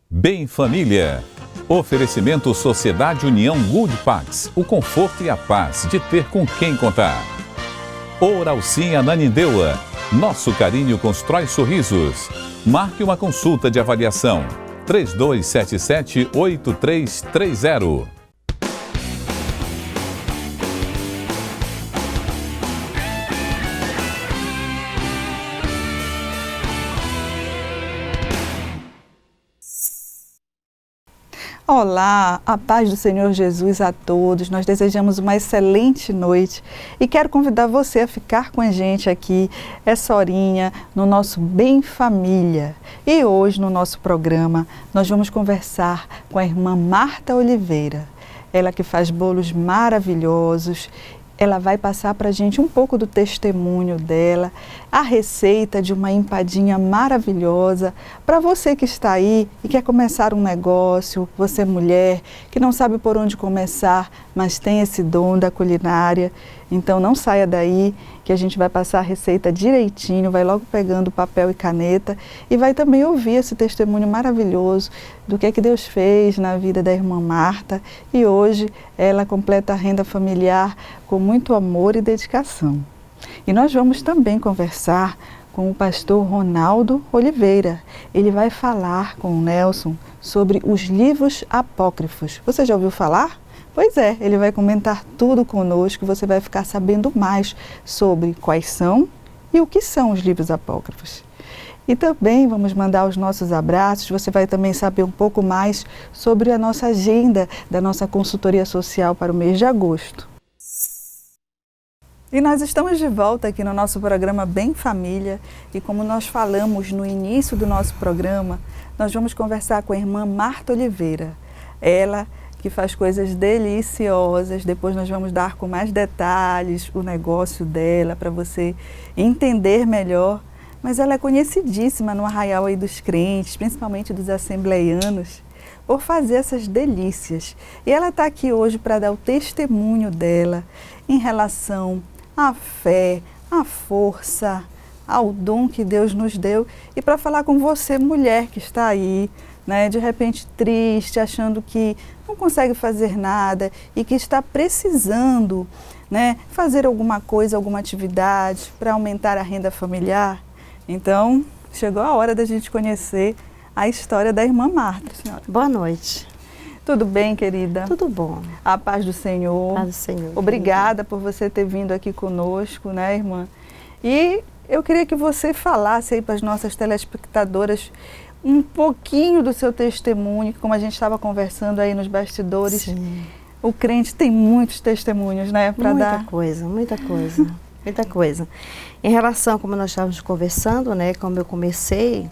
Bem Família. Oferecimento Sociedade União Good Pax. O conforto e a paz de ter com quem contar. Oralcim Ananindeua. Nosso carinho constrói sorrisos. Marque uma consulta de avaliação. 3277-8330. Olá, a paz do Senhor Jesus a todos. Nós desejamos uma excelente noite e quero convidar você a ficar com a gente aqui essa horinha no nosso Bem Família. E hoje no nosso programa nós vamos conversar com a irmã Marta Oliveira. Ela que faz bolos maravilhosos. Ela vai passar para a gente um pouco do testemunho dela, a receita de uma empadinha maravilhosa para você que está aí e quer começar um negócio, você mulher que não sabe por onde começar, mas tem esse dom da culinária. Então não saia daí que a gente vai passar a receita direitinho, vai logo pegando papel e caneta e vai também ouvir esse testemunho maravilhoso do que é que Deus fez na vida da irmã Marta. E hoje ela completa a renda familiar com muito amor e dedicação. E nós vamos também conversar com o pastor Ronaldo Oliveira. Ele vai falar com o Nelson sobre os livros apócrifos. Você já ouviu falar? Pois é, ele vai comentar tudo conosco e você vai ficar sabendo mais sobre quais são e o que são os livros apócrifos. E também vamos mandar os nossos abraços, você vai também saber um pouco mais sobre a nossa agenda da nossa consultoria social para o mês de agosto. E nós estamos de volta aqui no nosso programa Bem Família e como nós falamos no início do nosso programa, nós vamos conversar com a irmã Marta Oliveira. Ela que faz coisas deliciosas, depois nós vamos dar com mais detalhes o negócio dela para você entender melhor, mas ela é conhecidíssima no arraial aí dos crentes, principalmente dos assembleianos, por fazer essas delícias. E ela está aqui hoje para dar o testemunho dela em relação à fé, à força, ao dom que Deus nos deu e para falar com você, mulher que está aí, né, de repente triste, achando que não consegue fazer nada e que está precisando, né, fazer alguma coisa, alguma atividade para aumentar a renda familiar. Então, chegou a hora da gente conhecer a história da irmã Marta, senhora. Boa noite. Tudo bem, querida? Tudo bom. A paz do Senhor. A paz do Senhor. Obrigada por você ter vindo aqui conosco, né, irmã? E eu queria que você falasse aí para as nossas telespectadoras um pouquinho do seu testemunho, como a gente estava conversando aí nos bastidores. Sim. O crente tem muitos testemunhos, né, para dar. Muita coisa. Em relação, como nós estávamos conversando, né, como eu comecei,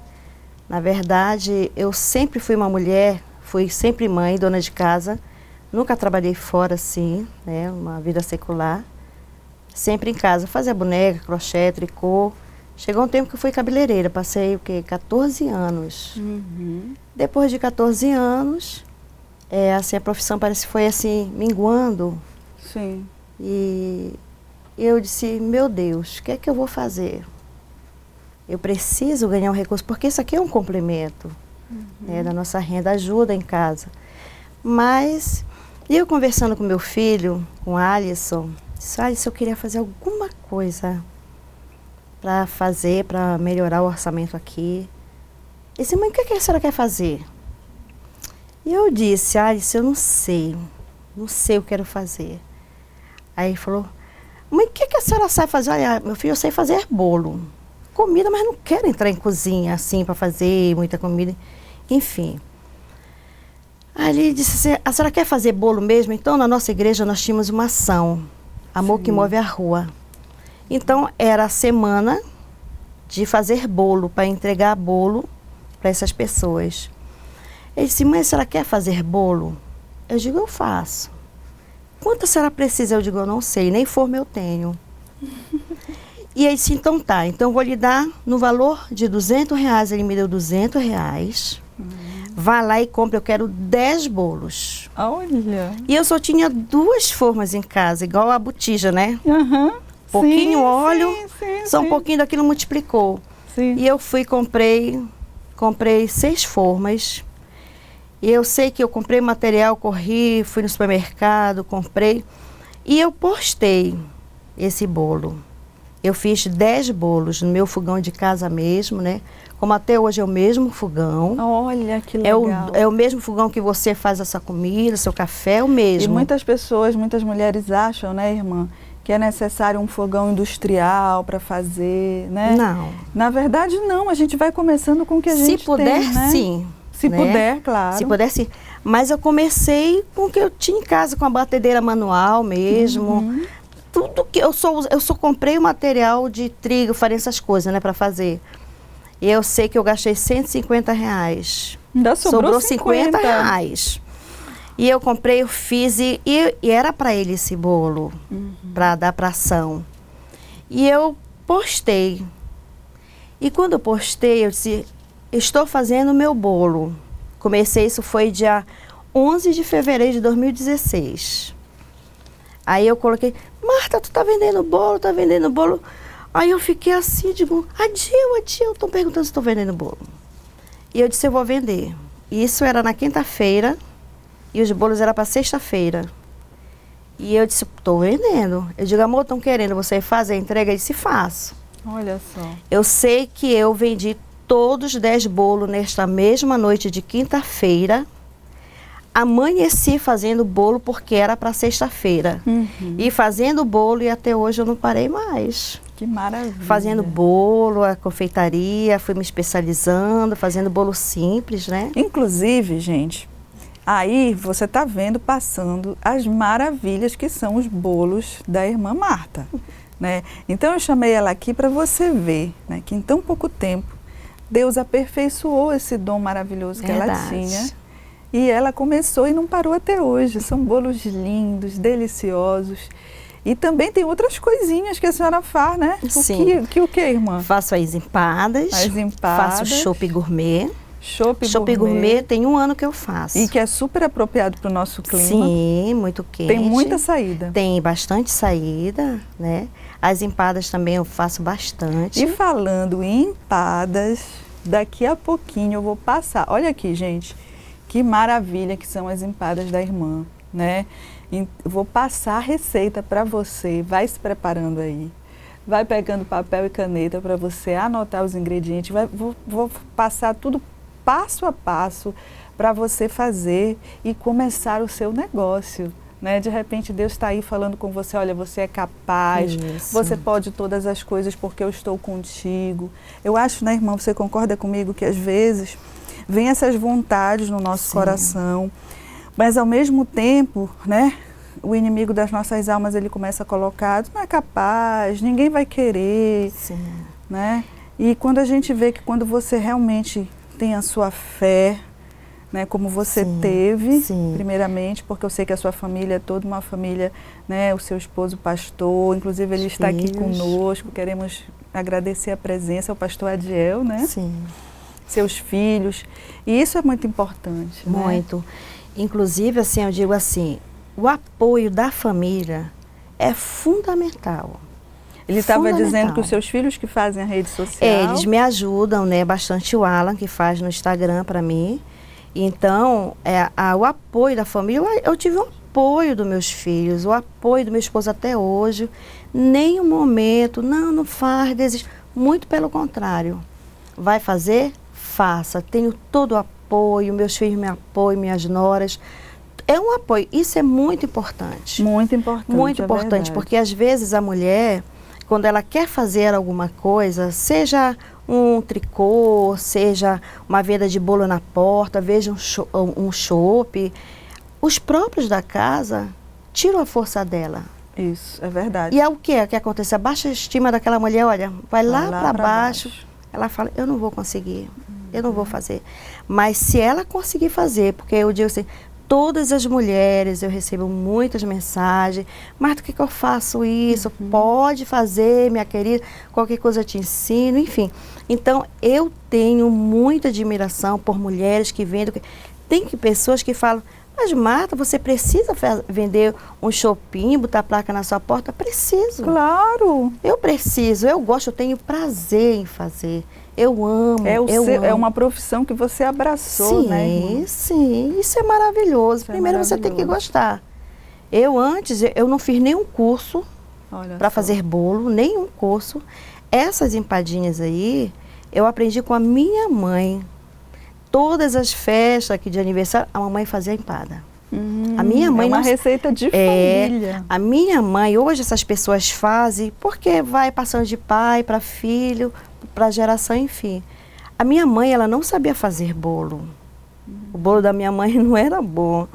na verdade, eu sempre fui uma mulher, fui sempre mãe, dona de casa, nunca trabalhei fora assim, né, uma vida secular, sempre em casa, fazia boneca, crochê, tricô. Chegou um tempo que eu fui cabeleireira, passei o quê? 14 anos. Uhum. Depois de 14 anos, assim, a profissão parece que foi assim, minguando. Sim. E eu disse, meu Deus, o que é que eu vou fazer? Eu preciso ganhar um recurso, porque isso aqui é um complemento, né, da nossa renda, ajuda em casa. Mas, eu conversando com meu filho, com o Alisson, disse, Alisson, eu queria fazer alguma coisa para melhorar o orçamento aqui. Ele disse, mãe, o que a senhora quer fazer? E eu disse, Alisson, eu não sei o que eu quero fazer. Aí ele falou, mãe, o que a senhora sabe fazer? Olha, meu filho, eu sei fazer bolo. Comida, mas não quero entrar em cozinha assim para fazer muita comida. Enfim. Aí ele disse assim, a senhora quer fazer bolo mesmo? Então, na nossa igreja, nós tínhamos uma ação, Amor que Move a Rua. Então, era a semana de fazer bolo, para entregar bolo para essas pessoas. Ele disse, mãe, a senhora quer fazer bolo? Eu digo, eu faço. Quanto a senhora precisa? Eu digo, eu não sei, nem forma eu tenho. E ele disse, então tá, então eu vou lhe dar no valor de R$200. Ele me deu R$200. Vá lá e compre, eu quero 10 bolos. Olha. E eu só tinha 2 formas em casa, igual a botija, né? Uhum. Pouquinho Sim, óleo, sim, só um pouquinho daquilo multiplicou. Sim. E eu fui, comprei 6 formas E eu sei que eu comprei material, corri, fui no supermercado, comprei. E eu postei esse bolo. Eu fiz 10 bolos no meu fogão de casa mesmo, né? Como até hoje é o mesmo fogão. Olha, que legal. É o mesmo fogão que você faz essa comida, seu café, é o mesmo. E muitas pessoas, muitas mulheres acham, né, irmã, que é necessário um fogão industrial para fazer, né? Não. Na verdade, não. A gente vai começando com o que a gente Se puder, tem, né? sim. Se né? puder, claro. Se puder, sim. Mas eu comecei com o que eu tinha em casa, com a batedeira manual mesmo. Tudo que eu só comprei o material de trigo, farinha, essas coisas, né, para fazer. E eu sei que eu gastei R$150. Ainda sobrou 50 reais. E eu comprei, eu fiz e era para ele esse bolo, para dar para ação. E eu postei. E quando eu postei, eu disse, estou fazendo o meu bolo. Comecei, isso foi dia 11 de fevereiro de 2016. Aí eu coloquei, Marta, tu tá vendendo bolo, tá vendendo bolo. Aí eu fiquei assim, digo, Adil, estão perguntando se estou vendendo bolo. E eu disse, eu vou vender. E isso era na quinta-feira e os bolos eram para sexta-feira. E eu disse, estou vendendo. Eu digo, amor, estão querendo você fazer a entrega? Ele disse, faço. Olha só. Eu sei que eu vendi todos os 10 bolos nesta mesma noite de quinta-feira. Amanheci fazendo bolo porque era para sexta-feira. E fazendo bolo e até hoje eu não parei mais. Que maravilha. Fazendo bolo, a confeitaria, fui me especializando, fazendo bolo simples, né? Inclusive, gente, aí você está vendo passando as maravilhas que são os bolos da irmã Marta, né? Então eu chamei ela aqui para você ver, né, que em tão pouco tempo Deus aperfeiçoou esse dom maravilhoso que ela tinha. E ela começou e não parou até hoje. São bolos lindos, deliciosos. E também tem outras coisinhas que a senhora faz, né? Sim. O que, irmã? Faço as empadas. As empadas. Faço chopp gourmet. Chopp gourmet tem 1 ano que eu faço. E que é super apropriado para o nosso clima. Sim, muito quente. Tem muita saída. Tem bastante saída, né? As empadas também eu faço bastante. E falando em empadas, daqui a pouquinho eu vou passar. Olha aqui, gente. Que maravilha que são as empadas da irmã, né? Vou passar a receita para você, vai se preparando aí. Vai pegando papel e caneta para você anotar os ingredientes. Vou passar tudo passo a passo para você fazer e começar o seu negócio, né? De repente Deus está aí falando com você, olha, você é capaz, você pode todas as coisas porque eu estou contigo. Eu acho, né, irmã, você concorda comigo que às vezes vem essas vontades no nosso coração, mas ao mesmo tempo, né, o inimigo das nossas almas, ele começa a colocar, não é capaz, ninguém vai querer, né? E quando a gente vê que quando você realmente tem a sua fé, né, como você teve, primeiramente, porque eu sei que a sua família é toda uma família, né, o seu esposo pastor, inclusive ele está aqui conosco, queremos agradecer a presença, o pastor Adiel, né? Seus filhos, e isso é muito importante. Muito. Né? Inclusive, assim, eu digo assim, o apoio da família é fundamental. Ele estava dizendo que os seus filhos que fazem a rede social... eles me ajudam, né, bastante, o Alan, que faz no Instagram para mim. Então, o apoio da família, eu tive o apoio dos meus filhos, o apoio do meu esposo até hoje. Nenhum momento, não faz, desiste. Muito pelo contrário. Vai fazer? Faça. Tenho todo o apoio, meus filhos me apoiam, minhas noras. É um apoio. Isso é muito importante. Muito importante. Muito importante, porque às vezes a mulher, quando ela quer fazer alguma coisa, seja um tricô, seja uma venda de bolo na porta, veja um chopp, os próprios da casa tiram a força dela. Isso, é verdade. E é o que acontece? A baixa estima daquela mulher, olha, vai lá para baixo. Ela fala, eu não vou conseguir, eu não vou fazer. Mas se ela conseguir fazer, porque eu digo assim, todas as mulheres, eu recebo muitas mensagens, Marta, o que eu faço isso? Pode fazer, minha querida, qualquer coisa eu te ensino, enfim. Então, eu tenho muita admiração por mulheres que vendem. Tem pessoas que falam, mas Marta, você precisa vender um shopping, botar a placa na sua porta? Preciso. Claro. Eu preciso, eu gosto, eu tenho prazer em fazer. Eu amo, É uma profissão que você abraçou, sim, né, irmã? Sim, isso é maravilhoso. Primeiro você tem que gostar. Eu não fiz nenhum curso para fazer bolo, nenhum curso. Essas empadinhas aí, eu aprendi com a minha mãe. Todas as festas aqui de aniversário, a mamãe fazia empada. A minha mãe é uma receita de família. A minha mãe, hoje essas pessoas fazem, porque vai passando de pai para filho, para geração, enfim. A minha mãe, ela não sabia fazer bolo. O bolo da minha mãe não era bom.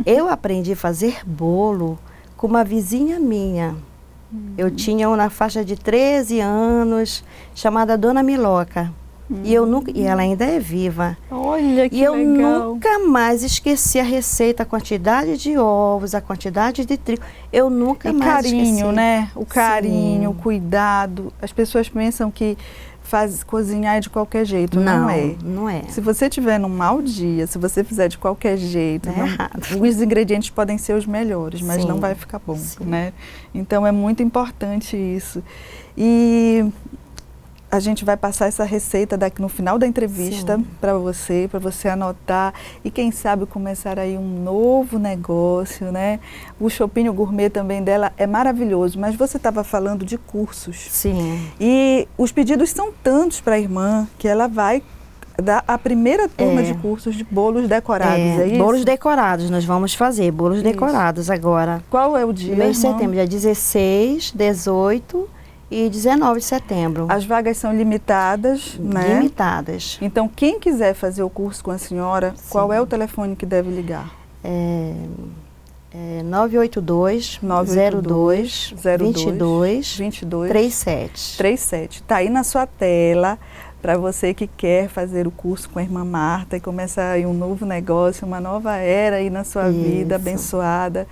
Eu aprendi a fazer bolo com uma vizinha minha. Eu tinha uma na faixa de 13 anos, chamada Dona Miloca. E ela ainda é viva. Olha que legal. E eu nunca mais esqueci a receita, a quantidade de ovos, a quantidade de trigo. Eu nunca mais esqueci. Carinho, né? O carinho, o cuidado. As pessoas pensam que cozinhar é de qualquer jeito. Não é. Não é. Se você tiver num mau dia, se você fizer de qualquer jeito, os ingredientes podem ser os melhores, mas não vai ficar bom, né? Então é muito importante isso. E a gente vai passar essa receita no final da entrevista para você anotar e quem sabe começar aí um novo negócio, né? O Choppinho Gourmet também dela é maravilhoso, mas você estava falando de cursos. Sim. E os pedidos são tantos para a irmã que ela vai dar a primeira turma de cursos de bolos decorados, é isso? Bolos decorados, nós vamos fazer bolos decorados agora. Qual é o dia, mês de setembro, dia 16, 18 e 19 de setembro. As vagas são limitadas, né? Limitadas. Então, quem quiser fazer o curso com a senhora, qual é o telefone que deve ligar? 982 02 22 37. 37. Está aí na sua tela para você que quer fazer o curso com a irmã Marta e começar aí um novo negócio, uma nova era aí na sua vida abençoada.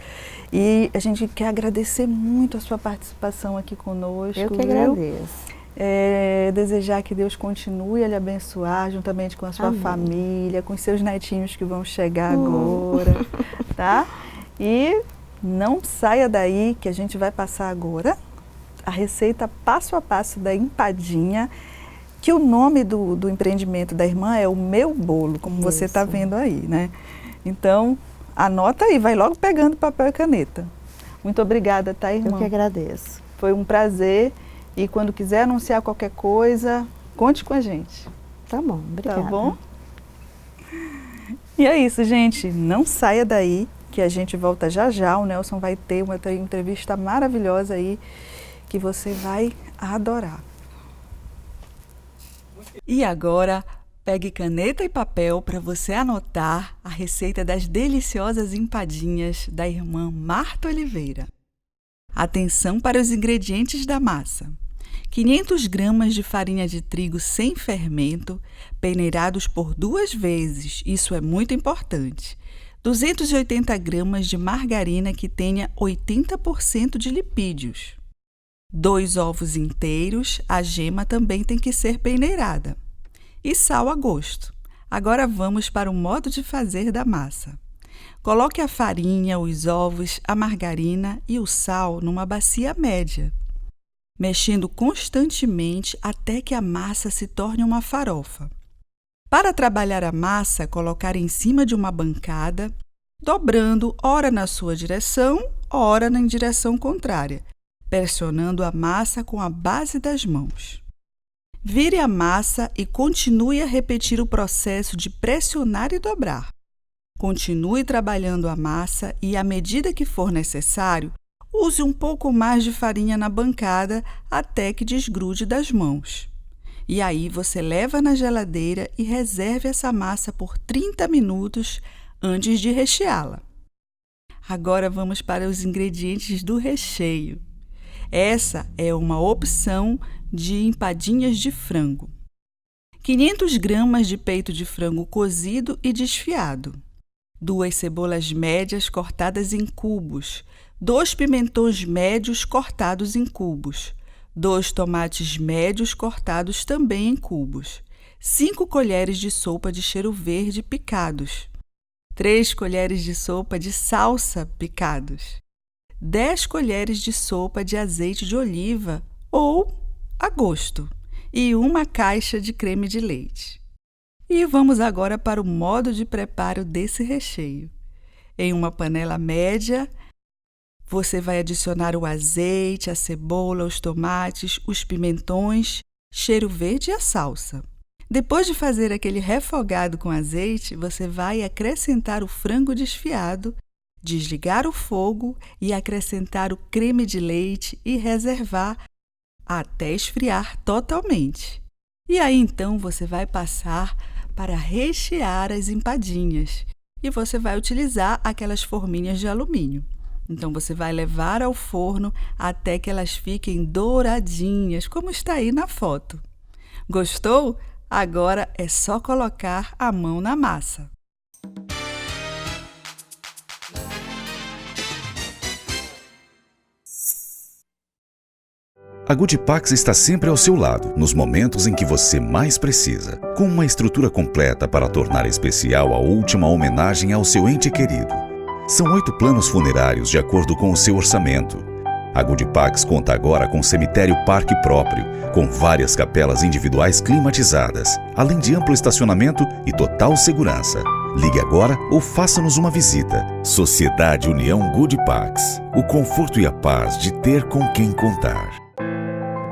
E a gente quer agradecer muito a sua participação aqui conosco. Eu que agradeço. Desejar que Deus continue a lhe abençoar, juntamente com a sua família, com os seus netinhos que vão chegar agora, tá? E não saia daí, que a gente vai passar agora a receita passo a passo da empadinha, que o nome do empreendimento da irmã é o Meu Bolo, como você está vendo aí, né? Então, anota aí, vai logo pegando papel e caneta. Muito obrigada, tá, irmã? Eu que agradeço. Foi um prazer. E quando quiser anunciar qualquer coisa, conte com a gente. Tá bom, obrigada. Tá bom? E é isso, gente. Não saia daí, que a gente volta já já. O Nelson vai ter uma entrevista maravilhosa aí, que você vai adorar. E agora, pegue caneta e papel para você anotar a receita das deliciosas empadinhas da irmã Marta Oliveira. Atenção para os ingredientes da massa. 500 gramas de farinha de trigo sem fermento, peneirados por 2 vezes, isso é muito importante. 280 gramas de margarina que tenha 80% de lipídios. 2 ovos inteiros, a gema também tem que ser peneirada. E sal a gosto. Agora vamos para o modo de fazer da massa. Coloque a farinha, os ovos, a margarina e o sal numa bacia média, mexendo constantemente até que a massa se torne uma farofa. Para trabalhar a massa, colocar em cima de uma bancada, dobrando ora na sua direção, ora na direção contrária, pressionando a massa com a base das mãos. Vire a massa e continue a repetir o processo de pressionar e dobrar. Continue trabalhando a massa e, à medida que for necessário, use um pouco mais de farinha na bancada até que desgrude das mãos. E aí você leva na geladeira e reserve essa massa por 30 minutos antes de recheá-la. Agora vamos para os ingredientes do recheio. Essa é uma opção de empadinhas de frango. 500 gramas de peito de frango cozido e desfiado. 2 cebolas médias cortadas em cubos. 2 pimentões médios cortados em cubos. 2 tomates médios cortados também em cubos. 5 colheres de sopa de cheiro verde picados. 3 colheres de sopa de salsa picados. 10 colheres de sopa de azeite de oliva ou a gosto. e uma caixa de creme de leite. E vamos agora para o modo de preparo desse recheio. Em uma panela média, você vai adicionar o azeite, a cebola, os tomates, os pimentões, cheiro verde e a salsa. Depois de fazer aquele refogado com azeite, você vai acrescentar o frango desfiado, desligar o fogo e acrescentar o creme de leite e reservar até esfriar totalmente. E aí então você vai passar para rechear as empadinhas e você vai utilizar aquelas forminhas de alumínio. Então você vai levar ao forno até que elas fiquem douradinhas, como está aí na foto. Gostou? Agora é só colocar a mão na massa. A Goodipax está sempre ao seu lado, nos momentos em que você mais precisa, com uma estrutura completa para tornar especial a última homenagem ao seu ente querido. São 8 planos funerários de acordo com o seu orçamento. A Goodipax conta agora com cemitério parque próprio, com várias capelas individuais climatizadas, além de amplo estacionamento e total segurança. Ligue agora ou faça-nos uma visita. Sociedade União Goodipax. O conforto e a paz de ter com quem contar.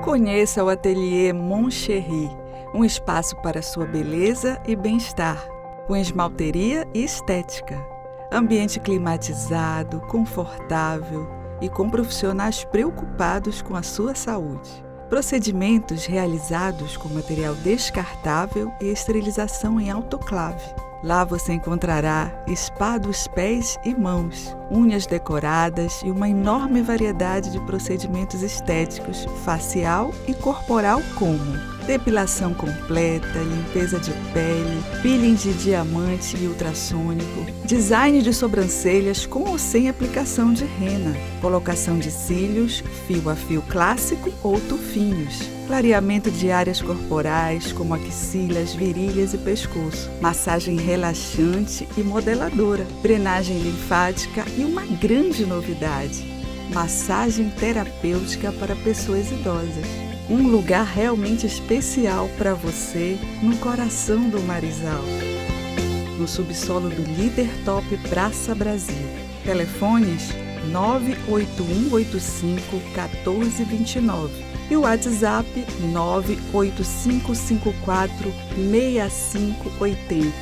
Conheça o Ateliê Moncherry, um espaço para sua beleza e bem-estar, com esmalteria e estética. Ambiente climatizado, confortável e com profissionais preocupados com a sua saúde. Procedimentos realizados com material descartável e esterilização em autoclave. Lá você encontrará spa dos pés e mãos, unhas decoradas e uma enorme variedade de procedimentos estéticos, facial e corporal como depilação completa, limpeza de pele, peeling de diamante e ultrassônico, design de sobrancelhas com ou sem aplicação de rena, colocação de cílios, fio a fio clássico ou tufinhos, clareamento de áreas corporais como axilas, virilhas e pescoço, massagem relaxante e modeladora, drenagem linfática e uma grande novidade, massagem terapêutica para pessoas idosas. Um lugar realmente especial para você no coração do Marizal, no subsolo do Líder Top Praça Brasil. Telefones 98185-1429 e o WhatsApp 98554-6580.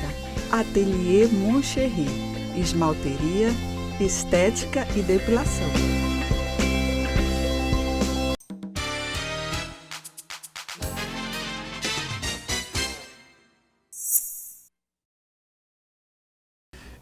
Ateliê Moncherry, esmalteria, estética e depilação.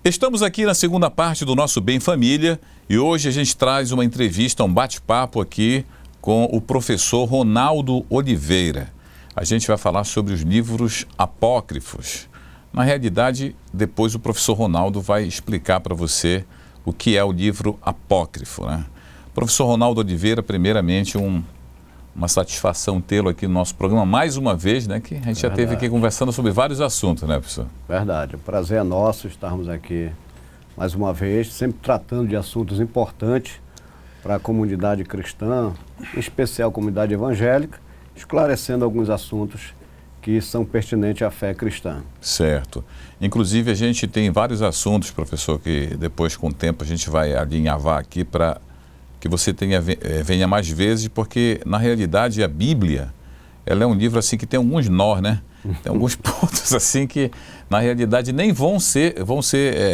Estamos aqui na segunda parte do nosso Bem Família e hoje a gente traz uma entrevista, um bate-papo aqui com o professor Ronaldo Oliveira. A gente vai falar sobre os livros apócrifos. Na realidade, depois o professor Ronaldo vai explicar para você o que é o livro apócrifo, né? Professor Ronaldo Oliveira, primeiramente uma satisfação tê-lo aqui no nosso programa mais uma vez, né? Que a gente já esteve aqui conversando sobre vários assuntos, né, professor? Verdade, o prazer é nosso estarmos aqui mais uma vez, sempre tratando de assuntos importantes para a comunidade cristã, em especial a comunidade evangélica, esclarecendo alguns assuntos que são pertinentes à fé cristã. Certo. Inclusive a gente tem vários assuntos, professor, que depois com o tempo a gente vai alinhavar aqui para que você venha mais vezes, porque na realidade a Bíblia, ela é um livro assim que tem alguns nós, né? Tem alguns pontos assim que na realidade nem vão ser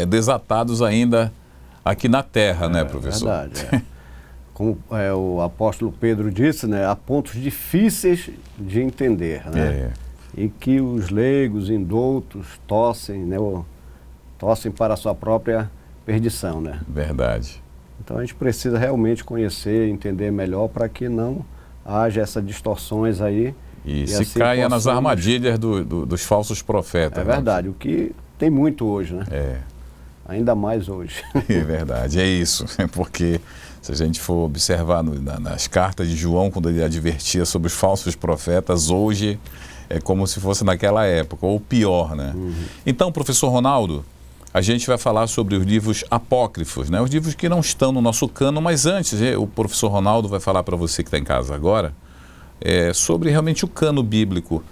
desatados ainda aqui na Terra, né, professor? É verdade, Como o apóstolo Pedro disse, né, há pontos difíceis de entender, né? E que os leigos, indoutos, torcem para a sua própria perdição, né? Verdade. Então a gente precisa realmente conhecer, entender melhor para que não haja essas distorções aí. E se assim caia nas armadilhas dos falsos profetas. É verdade, o que tem muito hoje, né? Ainda mais hoje. É verdade, é isso. Porque se a gente for observar nas cartas de João, quando ele advertia sobre os falsos profetas, hoje é como se fosse naquela época, ou pior, né? Então, professor Ronaldo, a gente vai falar sobre os livros apócrifos, né? Os livros que não estão no nosso cânon, mas antes, o professor Ronaldo vai falar para você que está em casa agora, sobre realmente o cano bíblico,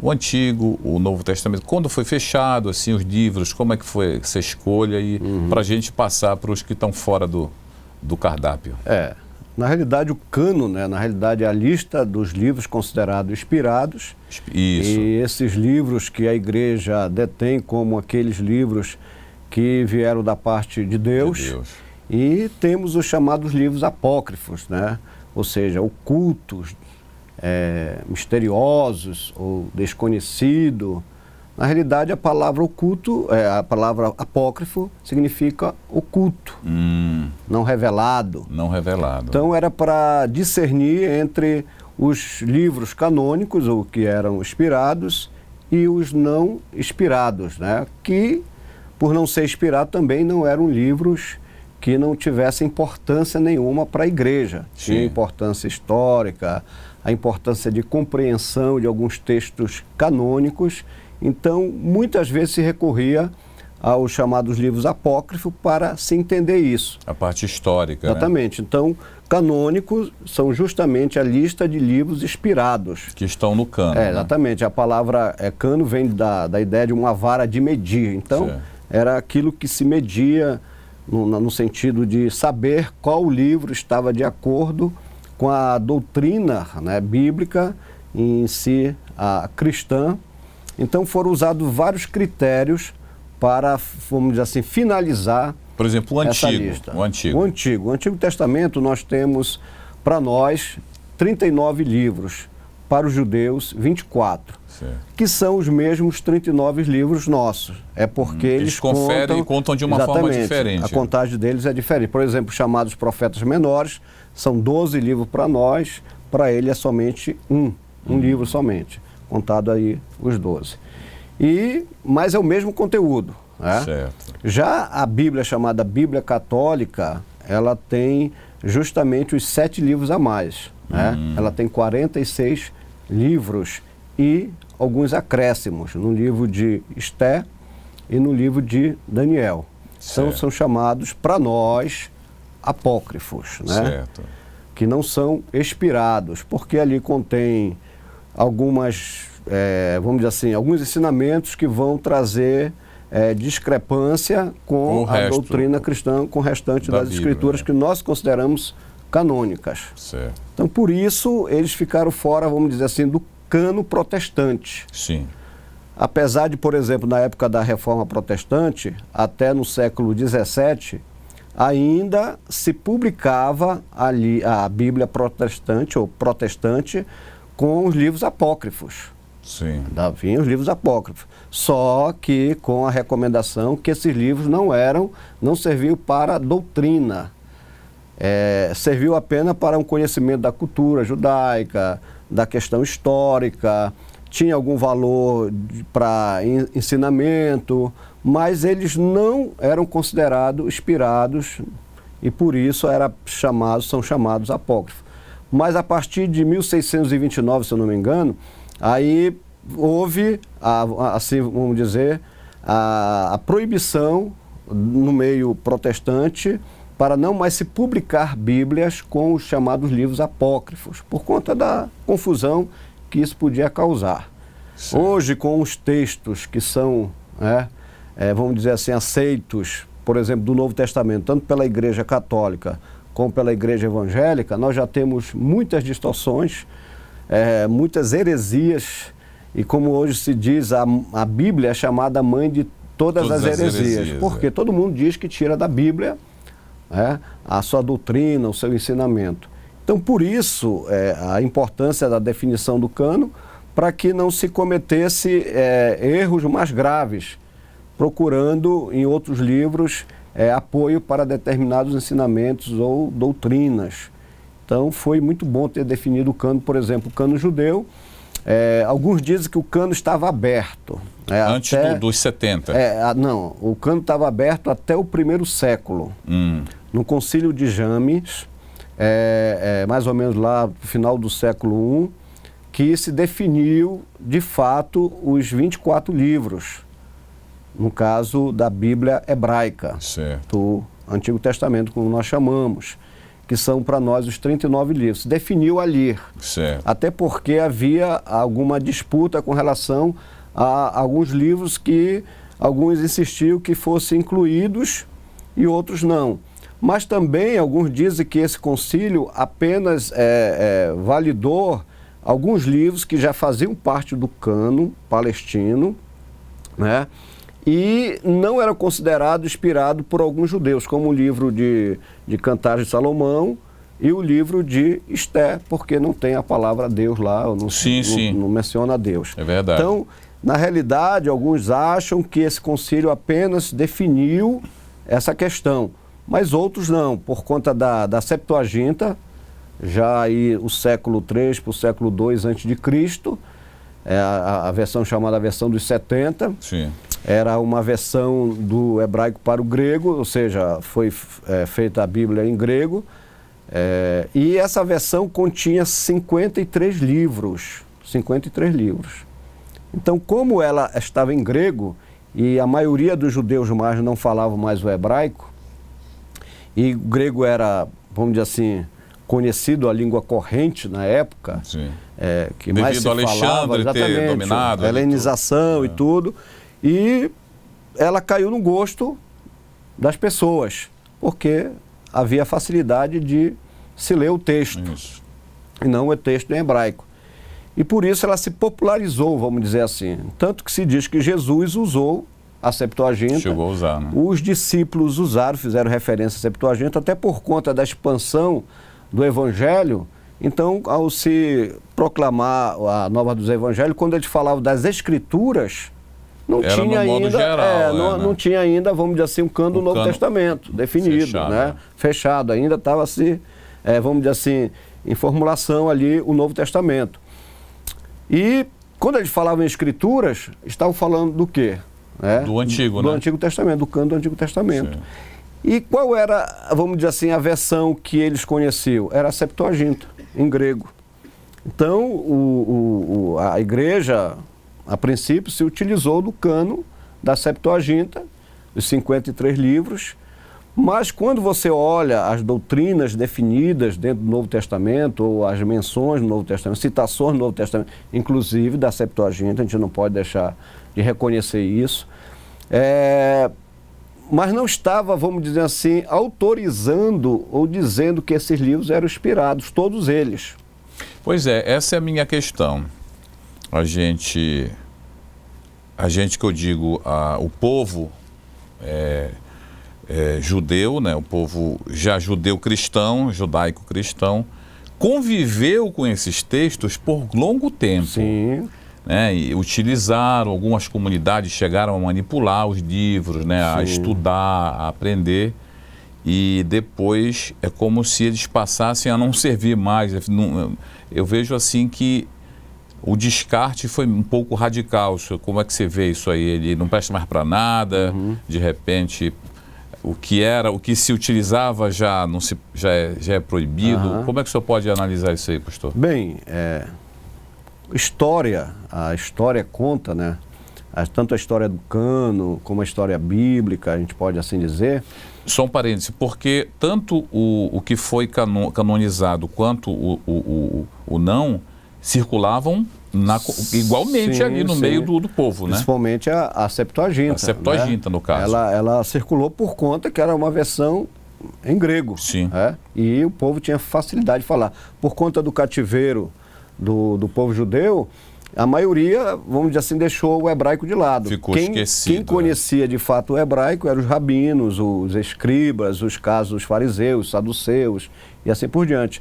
o Antigo, o Novo Testamento, quando foi fechado, assim, os livros, como é que foi essa escolha e para a gente passar para os que estão fora do cardápio? Na realidade, o cano, né, na realidade, é a lista dos livros considerados inspirados. Isso. E esses livros que a igreja detém como aqueles livros que vieram da parte de Deus. E temos os chamados livros apócrifos, né? Ou seja, ocultos, misteriosos ou desconhecido. Na realidade, a palavra oculto, a palavra apócrifo significa oculto, não revelado. Não revelado. Então era para discernir entre os livros canônicos, ou que eram inspirados, e os não inspirados, né? Que, por não ser inspirado, também não eram livros que não tivessem importância nenhuma para a igreja. Sim. Tinha importância histórica, a importância de compreensão de alguns textos canônicos. Então, muitas vezes se recorria aos chamados livros apócrifos para se entender isso. A parte histórica, Exatamente. Né? Então, canônicos são justamente a lista de livros inspirados. Que estão no cano. Exatamente. A palavra cano vem da ideia de uma vara de medir. Então, era aquilo que se media no sentido de saber qual livro estava de acordo com a doutrina, né, bíblica em si, a cristã. Então foram usados vários critérios para, vamos dizer assim, finalizar. Por exemplo, o essa Antigo. lista. O Antigo. O Antigo Testamento nós temos, para nós, 39 livros. Para os judeus, 24. Certo. Que são os mesmos 39 livros nossos. É porque eles conferem e contam de uma forma diferente. A contagem deles é diferente. Por exemplo, chamados profetas menores, são 12 livros para nós, para ele é somente um livro somente. Contado aí os 12. Mas é o mesmo conteúdo. Né? Certo. Já a Bíblia, chamada Bíblia Católica, ela tem justamente os 7 livros a mais. Né? Ela tem 46 livros e alguns acréscimos no livro de Esté e no livro de Daniel. Então são chamados, para nós, apócrifos. Né? Certo. Que não são inspirados, porque ali contém algumas, vamos dizer assim, alguns ensinamentos que vão trazer discrepância com a doutrina cristã, com o restante das escrituras que nós consideramos canônicas. Certo. Então, por isso, eles ficaram fora, vamos dizer assim, do cano protestante. Sim. Apesar de, por exemplo, na época da Reforma Protestante, até no século XVII, ainda se publicava ali a Bíblia protestante ou protestante com os livros apócrifos. Sim. Vinham os livros apócrifos. Só que com a recomendação que esses livros não serviam para a doutrina. Serviu apenas para um conhecimento da cultura judaica, da questão histórica, tinha algum valor para ensinamento, mas eles não eram considerados inspirados e por isso são chamados apócrifos. Mas a partir de 1629, se eu não me engano, aí houve, assim vamos dizer, a proibição no meio protestante para não mais se publicar Bíblias com os chamados livros apócrifos, por conta da confusão que isso podia causar. Sim. Hoje, com os textos que são, vamos dizer assim, aceitos, por exemplo, do Novo Testamento, tanto pela Igreja Católica como pela Igreja Evangélica, nós já temos muitas distorções, muitas heresias, e como hoje se diz, a Bíblia é chamada mãe de todas as heresias, porque todo mundo diz que tira da Bíblia a sua doutrina, o seu ensinamento. Então, por isso, a importância da definição do cano, para que não se cometesse erros mais graves, procurando em outros livros apoio para determinados ensinamentos ou doutrinas. Então, foi muito bom ter definido o cano, por exemplo, o cano judeu. Alguns dizem que o cano estava aberto. Antes dos 70? Não, o cano estava aberto até o primeiro século. No Concílio de James, mais ou menos lá no final do século I, que se definiu, de fato, os 24 livros, no caso da Bíblia hebraica, certo, do Antigo Testamento, como nós chamamos. que são para nós os 39 livros. Definiu ali. Certo. Até porque havia alguma disputa com relação a alguns livros que alguns insistiam que fossem incluídos e outros não. Mas também alguns dizem que esse concílio apenas validou alguns livros que já faziam parte do cânon palestino, né? E não era considerado inspirado por alguns judeus, como o livro de Cantares de Salomão e o livro de Esté, porque não tem a palavra Deus lá, não menciona Deus. É verdade. Então, na realidade, alguns acham que esse concílio apenas definiu essa questão, mas outros não, por conta da Septuaginta, já aí o século III para o século II a.C., a versão chamada a versão dos 70, Sim. Era uma versão do hebraico para o grego, ou seja, foi feita a Bíblia em grego, e essa versão continha 53 livros. 53 livros. Então, como ela estava em grego, e a maioria dos judeus mais não falavam mais o hebraico, e o grego era, vamos dizer assim, conhecido a língua corrente na época, que devido mais se a Alexandre falava, ter dominado, helenização e tudo, e ela caiu no gosto das pessoas, porque havia facilidade de se ler o texto, e não o texto em hebraico. E por isso ela se popularizou, vamos dizer assim. Tanto que se diz que Jesus usou a Septuaginta. Chegou a usar, né? Os discípulos usaram, fizeram referência à Septuaginta, até por conta da expansão do Evangelho. Então, ao se proclamar a nova dos Evangelhos, quando eles falavam das Escrituras, não era tinha no modo ainda, geral, não tinha ainda, vamos dizer assim, um cânon do Novo Testamento definido, fechado, né? Fechado, ainda estava assim, vamos dizer assim, em formulação ali o Novo Testamento. E quando eles falavam em Escrituras, estavam falando do quê? Do Antigo, né? Do Antigo Testamento, do cânon do Antigo Testamento. Sim. E qual era, vamos dizer assim, a versão que eles conheciam? Era a Septuaginta, em grego. Então, a igreja, a princípio, se utilizou do cânon da Septuaginta, os 53 livros, mas quando você olha as doutrinas definidas dentro do Novo Testamento, ou as menções do Novo Testamento, citações do Novo Testamento, inclusive da Septuaginta, a gente não pode deixar de reconhecer isso, mas não estava, vamos dizer assim, autorizando ou dizendo que esses livros eram inspirados, todos eles. Pois é, essa é a minha questão. A gente que eu digo, o povo judeu, né, o povo já judeu-cristão, judaico-cristão, conviveu com esses textos por longo tempo. Sim. Né, e utilizaram, algumas comunidades chegaram a manipular os livros, né, a estudar, a aprender, e depois é como se eles passassem a não servir mais. Eu vejo assim que o descarte foi um pouco radical. Como é que você vê isso aí? Ele não presta mais para nada, de repente o que se utilizava já é proibido. Como é que o senhor pode analisar isso aí, pastor? Bem, a história conta, né? Tanto a história do cano como a história bíblica, a gente pode assim dizer. Só um parêntese, porque tanto o que foi canonizado quanto o não circulavam igualmente ali no meio do povo, né? Principalmente a Septuaginta. A Septuaginta, né? No caso. Ela circulou por conta que era uma versão em grego. Sim. E o povo tinha facilidade de falar. Por conta do cativeiro do povo judeu, a maioria, vamos dizer assim, deixou o hebraico de lado. Ficou esquecido. Quem conhecia de fato o hebraico eram os rabinos, os escribas, os casos dos fariseus, os saduceus e assim por diante.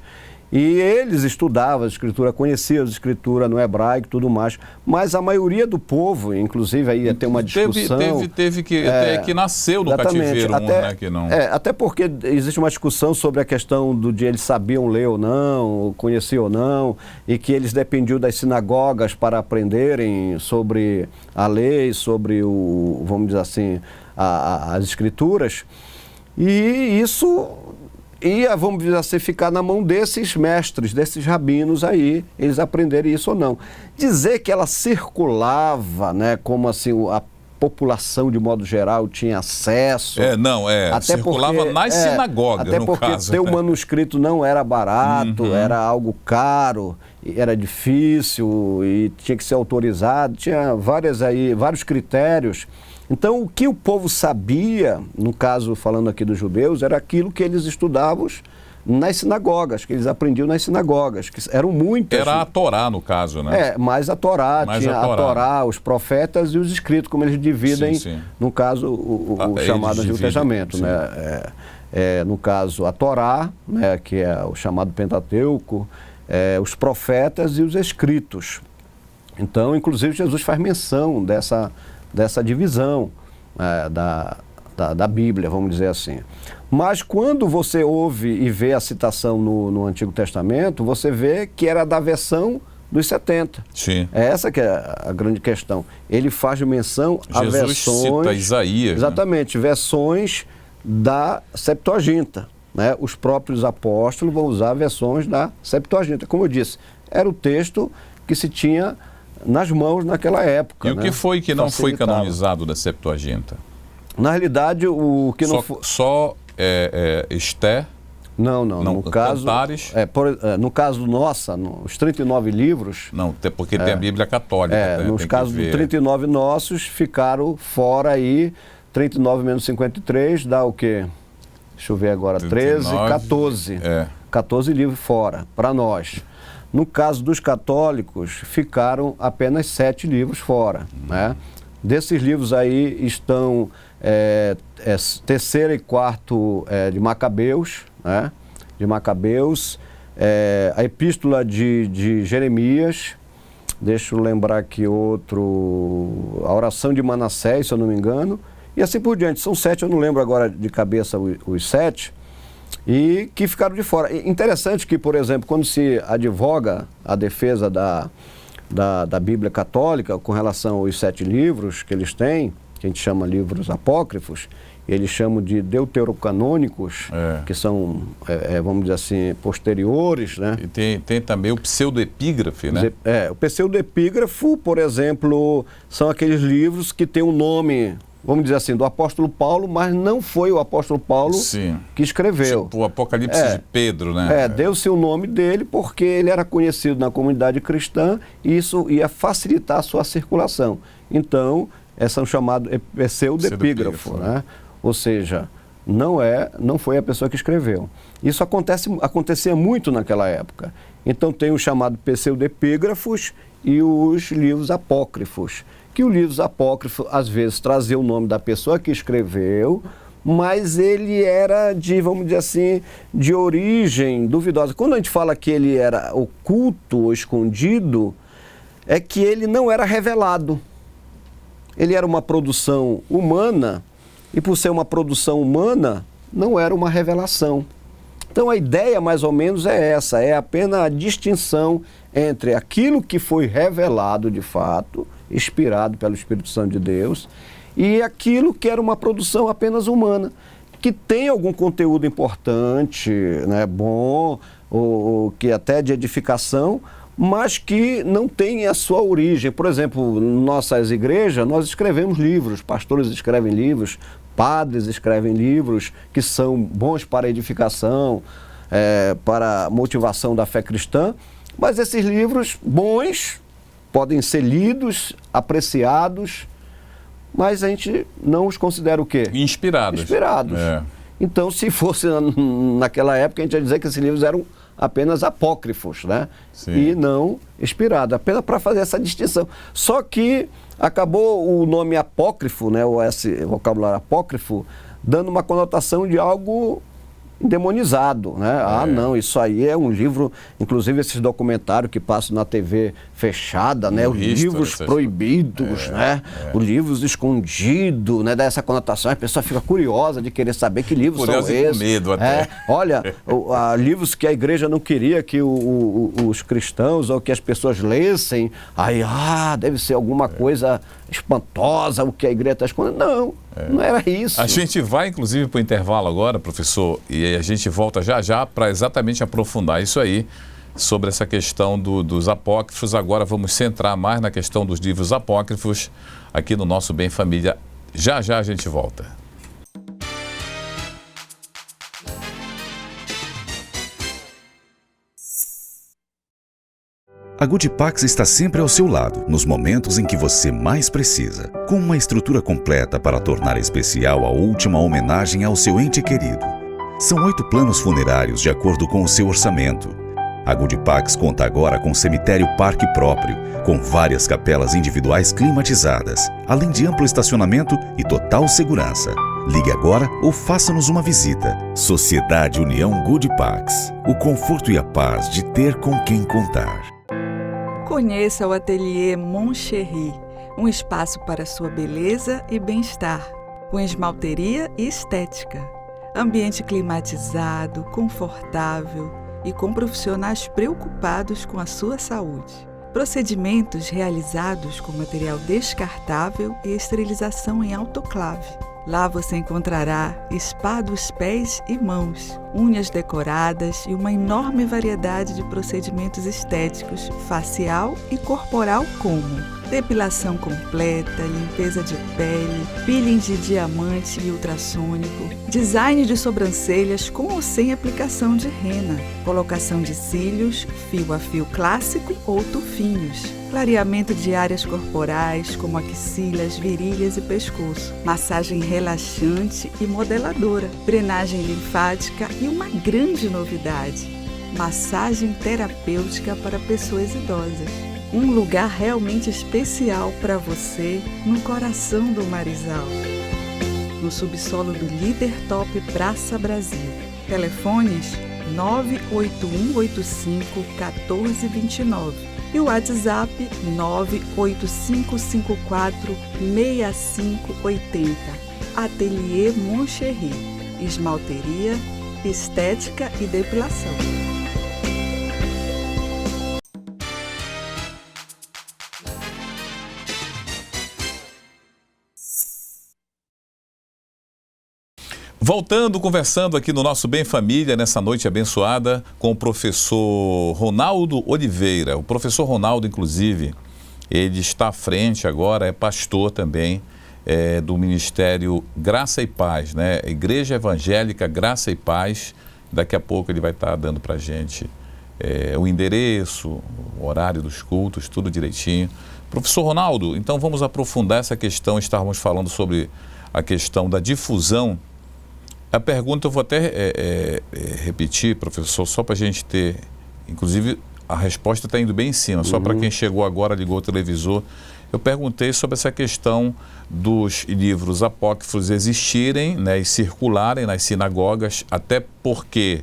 E eles estudavam a escritura, conheciam a escritura no hebraico e tudo mais, mas a maioria do povo, inclusive aí ia ter uma discussão... Teve que nasceu no cativeiro, né, que não... até porque existe uma discussão sobre a questão de eles sabiam ler ou não, conheciam ou não, e que eles dependiam das sinagogas para aprenderem sobre a lei, sobre vamos dizer assim, as escrituras, e isso... ia, vamos dizer assim, ficar na mão desses mestres, desses rabinos aí, eles aprenderem isso ou não. Dizer que ela circulava, né, como assim, população, de modo geral, tinha acesso. Circulava nas sinagogas, até no porque caso. ter o manuscrito não era barato, era algo caro, era difícil e tinha que ser autorizado, tinha vários critérios. Então, o que o povo sabia, no caso, falando aqui dos judeus, era aquilo que eles estudavam nas sinagogas, que eles aprendiam nas sinagogas, que eram muitas. Era a Torá, no caso, né? Mais a Torá, tinha a Torá, os profetas e os escritos, como eles dividem, no caso, o chamado Antigo Testamento, né? No caso, a Torá, né, que é o chamado Pentateuco, os profetas e os escritos. Então, inclusive, Jesus faz menção dessa divisão da Bíblia, vamos dizer assim. Mas quando você ouve e vê a citação no Antigo Testamento, você vê que era da versão dos 70. Sim. É essa que é a grande questão. Ele faz menção a versões... Jesus cita Isaías. Exatamente, versões da Septuaginta. Né? Os próprios apóstolos vão usar versões da Septuaginta. Como eu disse, era o texto que se tinha nas mãos naquela época. E o que foi que não foi canonizado da Septuaginta? Na realidade, o que não foi... Só Esther? Não. No caso, Cantares? No caso nossa, os 39 livros... Não, porque tem a Bíblia Católica. Nos casos dos 39 nossos, ficaram fora aí, 39 menos 53, dá o quê? Deixa eu ver agora, 13, 14. 14 livros fora, para nós. No caso dos católicos, ficaram apenas 7 livros fora, né? Desses livros aí estão terceiro e quarto de Macabeus, né? A Epístola de Jeremias, deixa eu lembrar aqui outro, a Oração de Manassés, se eu não me engano, e assim por diante. São 7, eu não lembro agora de cabeça os 7, e que ficaram de fora. Interessante que, por exemplo, quando se advoga a defesa da Bíblia Católica com relação aos 7 livros que eles têm, que a gente chama livros apócrifos, eles chamam de deuterocanônicos, que são, vamos dizer assim, posteriores, né? E tem também o pseudoepígrafe, né? O pseudoepígrafo, por exemplo, são aqueles livros que têm um nome, vamos dizer assim, do apóstolo Paulo, mas não foi o apóstolo Paulo que escreveu. Tipo o Apocalipse de Pedro, né? Deu-se o nome dele porque ele era conhecido na comunidade cristã e isso ia facilitar a sua circulação. Então, são chamados pseudoepígrafo, né? Ou seja, não foi a pessoa que escreveu. Isso acontecia muito naquela época. Então tem o chamado pseudoepígrafos e os livros apócrifos. Que os livros apócrifos, às vezes, traziam o nome da pessoa que escreveu, mas ele era vamos dizer assim, de origem duvidosa. Quando a gente fala que ele era oculto ou escondido, é que ele não era revelado. Ele era uma produção humana, e por ser uma produção humana, não era uma revelação. Então a ideia mais ou menos é essa, é apenas a distinção entre aquilo que foi revelado de fato, inspirado pelo Espírito Santo de Deus, e aquilo que era uma produção apenas humana, que tem algum conteúdo importante, né, bom, ou que até de edificação, mas que não tem a sua origem. Por exemplo, em nossas igrejas, nós escrevemos livros, pastores escrevem livros, padres escrevem livros que são bons para edificação, para motivação da fé cristã, mas esses livros bons podem ser lidos, apreciados, mas a gente não os considera o quê? Inspirados. Então, se fosse naquela época, a gente ia dizer que esses livros eram apenas apócrifos, né? Sim. E não inspirados, apenas para fazer essa distinção. Só que acabou o nome apócrifo, né, ou esse vocabulário apócrifo, dando uma conotação de algo endemonizado, né? Não, isso aí é um livro, inclusive esses documentários que passam na TV fechada, né? Os livros proibidos, né? Os livros escondidos, né? Dá essa conotação, a pessoa fica curiosa de querer saber que livros são esses. Com medo até. Olha, livros que a igreja não queria que os cristãos ou que as pessoas lessem, aí, deve ser alguma coisa espantosa, o que a igreja está escondendo. Não era isso. A gente vai, inclusive, para o intervalo agora, professor, e a gente volta já para exatamente aprofundar isso aí, sobre essa questão dos apócrifos. Agora vamos centrar mais na questão dos livros apócrifos. aqui no nosso Bem Família. Já já a gente volta. A Goodpax está sempre ao seu lado, nos momentos em que você mais precisa, com uma estrutura completa para tornar especial a última homenagem ao seu ente querido. São 8 planos funerários de acordo com o seu orçamento. A Goodpax conta agora com cemitério parque próprio, com várias capelas individuais climatizadas, além de amplo estacionamento e total segurança. Ligue agora ou faça-nos uma visita. Sociedade União Goodpax. O conforto e a paz de ter com quem contar. Conheça o Ateliê Moncherry, um espaço para sua beleza e bem-estar, com esmalteria e estética. Ambiente climatizado, confortável e com profissionais preocupados com a sua saúde. Procedimentos realizados com material descartável e esterilização em autoclave. Lá você encontrará spa dos pés e mãos, unhas decoradas e uma enorme variedade de procedimentos estéticos, facial e corporal, como depilação completa, limpeza de pele, peeling de diamante e ultrassônico, design de sobrancelhas com ou sem aplicação de rena, colocação de cílios, fio a fio clássico ou tufinhos, clareamento de áreas corporais como axilas, virilhas e pescoço, massagem relaxante e modeladora, drenagem linfática e uma grande novidade, massagem terapêutica para pessoas idosas. Um lugar realmente especial para você no coração do Marizal, no subsolo do Líder Top Praça Brasil. Telefones 98185-1429 e o WhatsApp 98554-6580. Ateliê Moncherry, esmalteria, estética e depilação. Voltando, conversando aqui no nosso Bem Família, nessa noite abençoada, com o professor Ronaldo Oliveira. O professor Ronaldo, inclusive, ele está à frente agora, é pastor também do Ministério Graça e Paz, né? Igreja Evangélica Graça e Paz. Daqui a pouco ele vai estar dando para a gente o endereço, o horário dos cultos, tudo direitinho. Professor Ronaldo, então vamos aprofundar essa questão. Estávamos falando sobre a questão da difusão. A pergunta eu vou até repetir, professor, só para a gente ter, inclusive a resposta está indo bem em cima, só para quem chegou agora, ligou o televisor. Eu perguntei sobre essa questão dos livros apócrifos existirem, né, e circularem nas sinagogas, até porque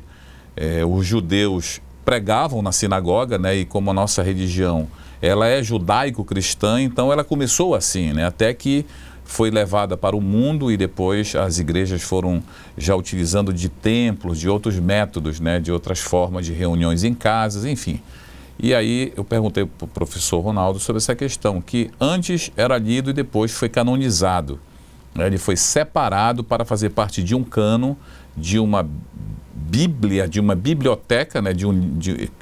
os judeus pregavam na sinagoga, né, e como a nossa religião ela é judaico-cristã, então ela começou assim, né, até que foi levada para o mundo e depois as igrejas foram já utilizando de templos, de outros métodos, né, de outras formas de reuniões em casas, enfim. E aí eu perguntei para o professor Ronaldo sobre essa questão, que antes era lido e depois foi canonizado. Ele foi separado para fazer parte de um cânon, de uma Bíblia, de uma biblioteca, né,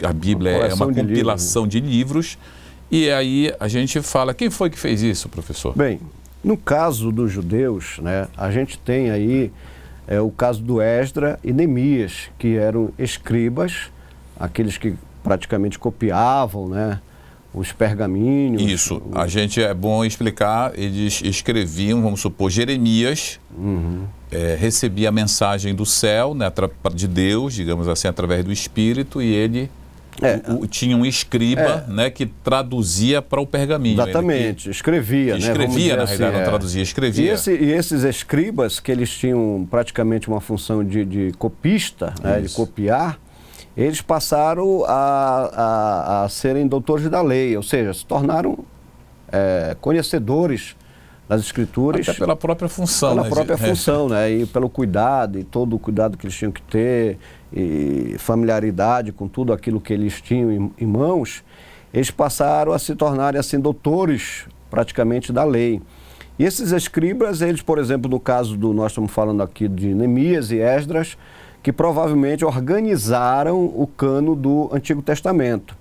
a Bíblia é uma compilação de livros. E aí a gente fala, quem foi que fez isso, professor? Bem, no caso dos judeus, né, a gente tem aí o caso do Esdra e Neemias, que eram escribas, aqueles que praticamente copiavam, né, os pergaminhos. Isso, a gente é bom explicar, eles escreviam, vamos supor, Jeremias, recebia a mensagem do céu, né, de Deus, digamos assim, através do Espírito, e ele tinha um escriba, né, que traduzia para o pergaminho. Exatamente, escrevia, né? Escrevia, na realidade, não traduzia, escrevia. E esses escribas, que eles tinham praticamente uma função de copista, né, de copiar, eles passaram a serem doutores da lei, ou seja, se tornaram conhecedores das escrituras. Até pela própria função. Pela própria função, né? E pelo cuidado, e todo o cuidado que eles tinham que ter, e familiaridade com tudo aquilo que eles tinham em mãos, eles passaram a se tornarem assim doutores praticamente da lei. E esses escribas, eles, por exemplo, no caso nós estamos falando aqui de Neemias e Esdras, que provavelmente organizaram o cânon do Antigo Testamento,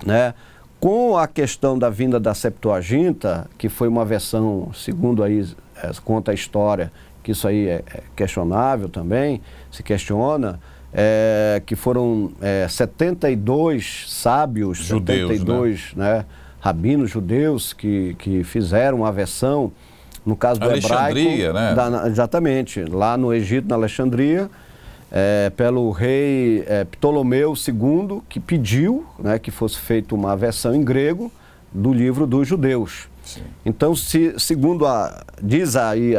né? Com a questão da vinda da Septuaginta, que foi uma versão, segundo aí conta a história, que isso aí é questionável também, se questiona, que foram 72 sábios, judeus, 72 né, rabinos judeus que fizeram a versão, no caso do Alexandria, hebraico, né? Exatamente, lá no Egito, na Alexandria, pelo rei Ptolomeu II, que pediu, né, que fosse feita uma versão em grego do livro dos judeus. Sim. Então, segundo diz aí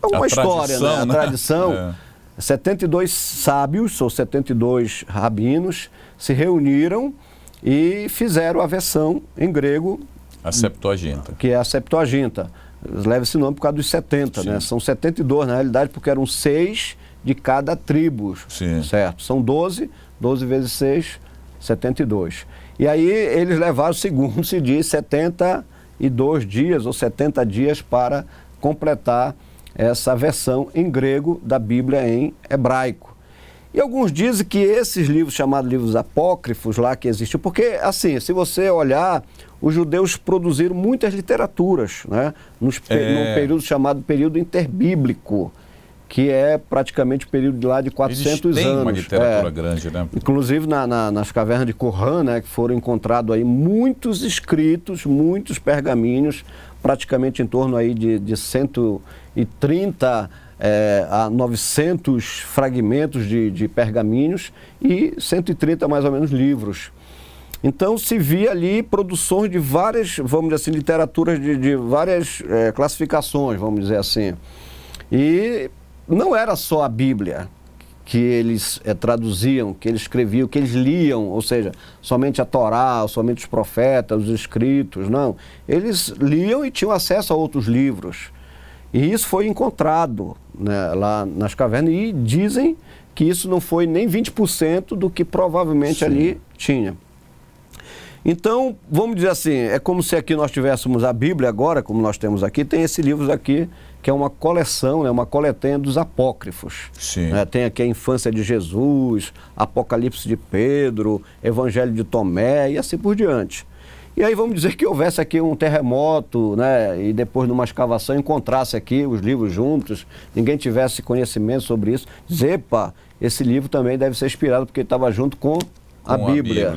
uma história, tradição, né? A tradição, 72 sábios, ou 72 rabinos, se reuniram e fizeram a versão em grego, A Septuaginta. que é a Septuaginta. Leva esse nome por causa dos 70, né? São 72 na realidade, porque eram 6 de cada tribo, certo? São 12 vezes 6, 72. E aí eles levaram, segundo se diz, 72 dias ou 70 dias para completar essa versão em grego da Bíblia em hebraico. E alguns dizem que esses livros, chamados livros apócrifos lá que existiam, porque assim, se você olhar, os judeus produziram muitas literaturas, né? Num período chamado período interbíblico, que é praticamente o período de lá de 400 Eles têm anos. uma literatura grande, né? Inclusive nas cavernas de Qumran, né, que foram encontrados aí muitos escritos, muitos pergaminhos, praticamente em torno aí de 130 a 900 fragmentos de pergaminhos e 130 mais ou menos livros. Então se via ali produções de várias, vamos dizer assim, literaturas de várias classificações, vamos dizer assim. E não era só a Bíblia que eles traduziam, que eles escreviam, que eles liam, ou seja, somente a Torá, somente os profetas, os escritos, não. Eles liam e tinham acesso a outros livros. E isso foi encontrado, né, lá nas cavernas, e dizem que isso não foi nem 20% do que provavelmente ali tinha. Então, vamos dizer assim, é como se aqui nós tivéssemos a Bíblia agora, como nós temos aqui, tem esses livros aqui, que é uma coleção, né, uma coletânea dos apócrifos. Tem aqui a infância de Jesus, Apocalipse de Pedro, Evangelho de Tomé e assim por diante. E aí vamos dizer que houvesse aqui um terremoto, né, e depois numa escavação encontrasse aqui os livros juntos, ninguém tivesse conhecimento sobre isso, dizer, pá, esse livro também deve ser inspirado porque estava junto com a Bíblia.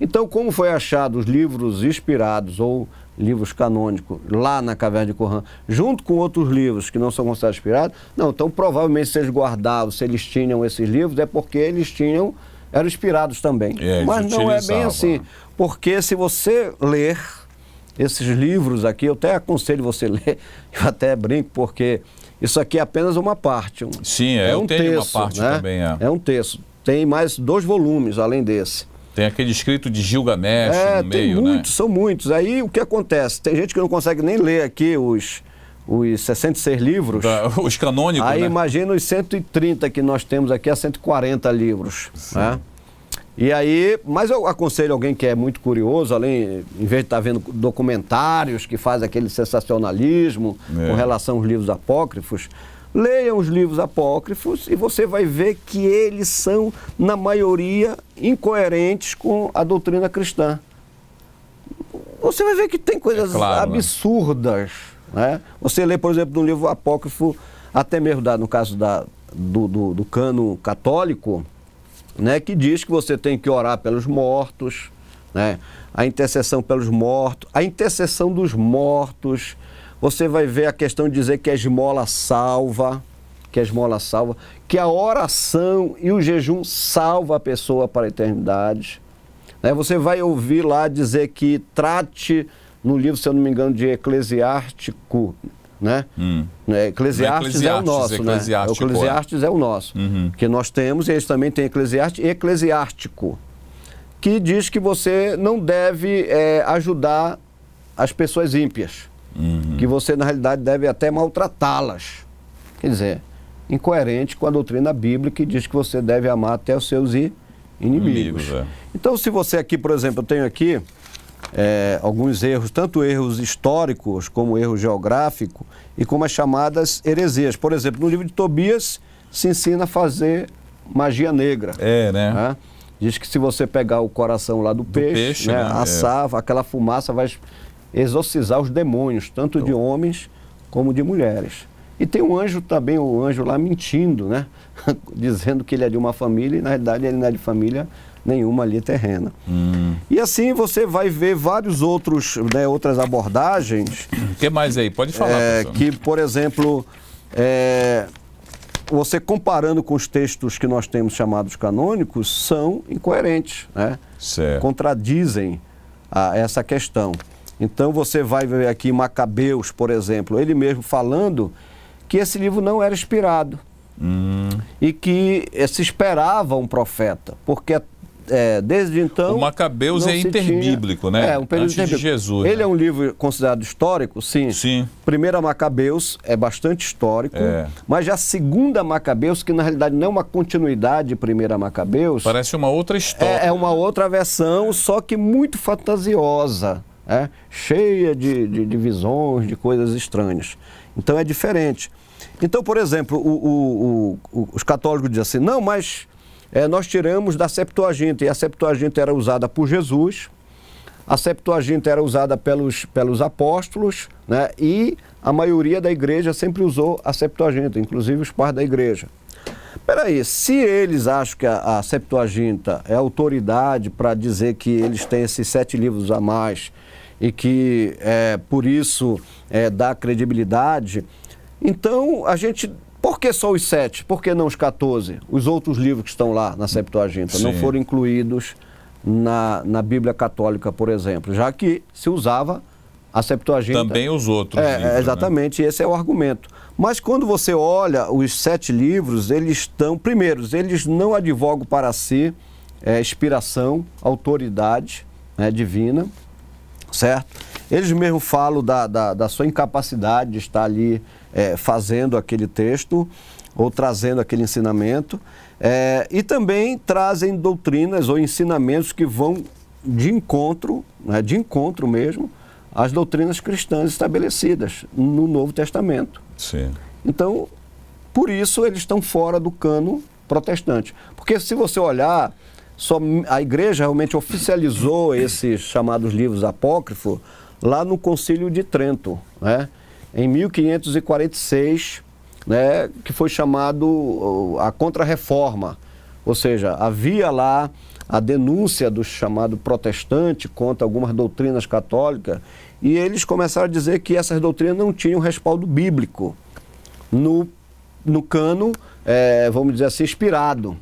Então, como foi achado os livros inspirados ou livros canônicos lá na caverna de Qumran, junto com outros livros que não são considerados inspirados, não, então provavelmente se eles guardavam, se eles tinham esses livros, é porque eles eram inspirados também. Mas não é bem assim, porque se você ler esses livros aqui, eu até aconselho você ler, eu até brinco, porque isso aqui é apenas uma parte. Eu tenho uma parte também. É um texto. Tem mais 2 volumes além desse. Tem aquele escrito de Gilgamesh no meio, né? São muitos. Aí o que acontece? Tem gente que não consegue nem ler aqui os 66 livros. Os canônicos, aí né? imagina os 130 que nós temos aqui, a 140 livros. Né? E aí, mas eu aconselho alguém que é muito curioso, além, em vez de estar vendo documentários que faz aquele sensacionalismo com relação aos livros apócrifos, leiam os livros apócrifos e você vai ver que eles são, na maioria, incoerentes com a doutrina cristã. Você vai ver que tem coisas absurdas. Né? Você lê, por exemplo, no livro apócrifo, até mesmo no caso do cano católico, né, que diz que você tem que orar pelos mortos, né? A intercessão pelos mortos, a intercessão dos mortos. Você vai ver a questão de dizer que a esmola salva, que a oração e o jejum salva a pessoa para a eternidade. Né? Você vai ouvir lá dizer que trate, no livro, se eu não me engano, de Eclesiástico, né? Eclesiastes é o nosso, né? O Eclesiastes é o nosso, que nós temos, e eles também têm Eclesiastes e Eclesiástico, que diz que você não deve ajudar as pessoas ímpias. Que você, na realidade, deve até maltratá-las. Quer dizer, incoerente com a doutrina bíblica que diz que você deve amar até os seus inimigos. Então, se você aqui, por exemplo, eu tenho aqui alguns erros, tanto erros históricos como erros geográficos e como as chamadas heresias. Por exemplo, no livro de Tobias se ensina a fazer magia negra. Né? Diz que se você pegar o coração lá do peixe, né, assar, aquela fumaça vai exorcizar os demônios, tanto de homens como de mulheres. E tem um anjo também, o anjo lá mentindo, né? Dizendo que ele é de uma família e na realidade ele não é de família nenhuma ali terrena. E assim você vai ver vários outros, né, outras abordagens. O que mais aí? Pode falar, professor. Que, por exemplo, você comparando com os textos que nós temos chamados canônicos, são incoerentes, né? Certo. Contradizem essa questão. Então você vai ver aqui Macabeus, por exemplo, ele mesmo falando que esse livro não era inspirado e que se esperava um profeta, porque desde então... O Macabeus é interbíblico, né? É, um período antes de Jesus. Ele né? é um livro considerado histórico, sim. Sim. Primeira Macabeus é bastante histórico, mas já a segunda Macabeus, que na realidade não é uma continuidade de primeira Macabeus... Parece uma outra história. É uma outra versão, só que muito fantasiosa, cheia de visões, de coisas estranhas. Então é diferente. Então, por exemplo, os católicos dizem assim, não, mas nós tiramos da Septuaginta, e a Septuaginta era usada por Jesus, a Septuaginta era usada pelos apóstolos, né? E a maioria da igreja sempre usou a Septuaginta, inclusive os pais da igreja. Peraí, se eles acham que a Septuaginta é autoridade para dizer que eles têm esses 7 livros a mais e que por isso dá credibilidade, então a gente... Por que só os 7? Por que não os 14? Os outros livros que estão lá na Septuaginta não foram incluídos na Bíblia Católica, por exemplo, já que se usava a Septuaginta. Também os outros livros. Exatamente, esse é o argumento. Mas quando você olha os 7 livros, eles estão... Primeiros, eles não advogam para si inspiração, autoridade divina, certo? Eles mesmo falam da sua incapacidade de estar ali fazendo aquele texto ou trazendo aquele ensinamento, e também trazem doutrinas ou ensinamentos que vão de encontro mesmo, às doutrinas cristãs estabelecidas no Novo Testamento. Sim. Então, por isso eles estão fora do cano protestante. Porque se você olhar, a igreja realmente oficializou esses chamados livros apócrifos lá no Concílio de Trento, né? Em 1546, né, que foi chamado a Contra-Reforma. Ou seja, havia lá a denúncia do chamado protestante contra algumas doutrinas católicas, e eles começaram a dizer que essas doutrinas não tinham respaldo bíblico no cano, vamos dizer assim, inspirado.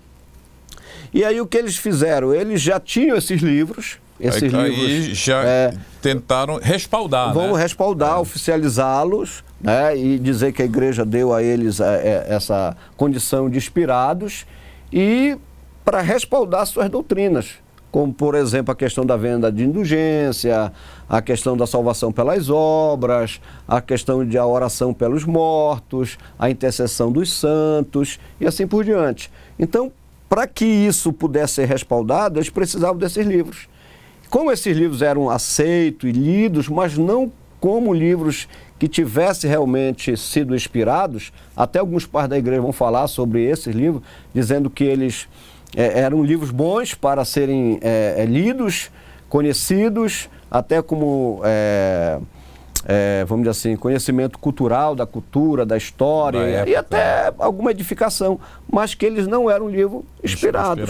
E aí o que eles fizeram? Eles já tinham esses livros, aí já tentaram respaldar, vamos respaldar, oficializá-los, né, e dizer que a igreja deu a eles essa condição de inspirados e para respaldar suas doutrinas, como, por exemplo, a questão da venda de indulgência, a questão da salvação pelas obras, a questão de a oração pelos mortos, a intercessão dos santos e assim por diante. Então, para que isso pudesse ser respaldado, eles precisavam desses livros. Como esses livros eram aceitos e lidos, mas não como livros que tivessem realmente sido inspirados, até alguns pais da igreja vão falar sobre esses livros, dizendo que eles eram livros bons para serem lidos, conhecidos, até como, vamos dizer assim, conhecimento cultural, da cultura, da história, e até alguma edificação, mas que eles não eram livros inspirados.